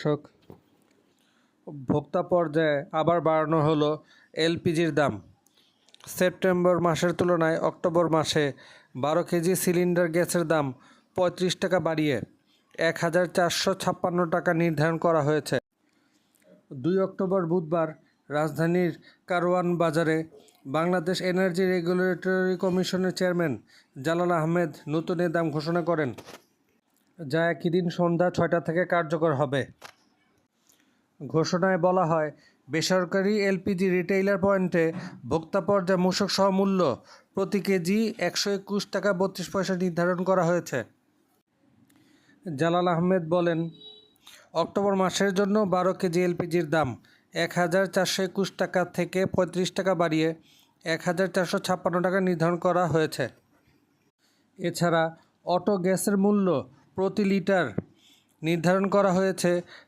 দর্শক, ভোক্তা পর্যায়ে আবার বাড়ানো হলো এলপিজির দাম। সেপ্টেম্বর মাসের তুলনায় অক্টোবর মাসে 12 কেজি সিলিন্ডার গ্যাসের দাম 35 টাকা বাড়িয়ে 1456 টাকা নির্ধারণ করা হয়েছে। 2 অক্টোবর বুধবার রাজধানীর কারওয়ান বাজারে বাংলাদেশ এনার্জি রেগুলেটরি কমিশনের চেয়ারম্যান জালাল আহমেদ নতুন এ দাম ঘোষণা করেন, যা একই দিন সন্ধ্যা 6টা থেকে কার্যকর হবে। ঘোষণায় বলা হয়, বেসরকারি এলপিজি রিটেইলার পয়েন্টে ভোক্তা পর্যায়ে মূসক সহ মূল্য প্রতি কেজি 121 টাকা 32 পয়সা নির্ধারণ করা হয়েছে। জালাল আহমেদ বলেন, অক্টোবর মাসের জন্য 12 কেজি এলপিজির দাম 1421 টাকা থেকে 35 টাকা বাড়িয়ে 1456 টাকা নির্ধারণ করা হয়েছে। এছাড়া অটো গ্যাসের মূল্য প্রতি লিটার নির্ধারণ করা হয়েছে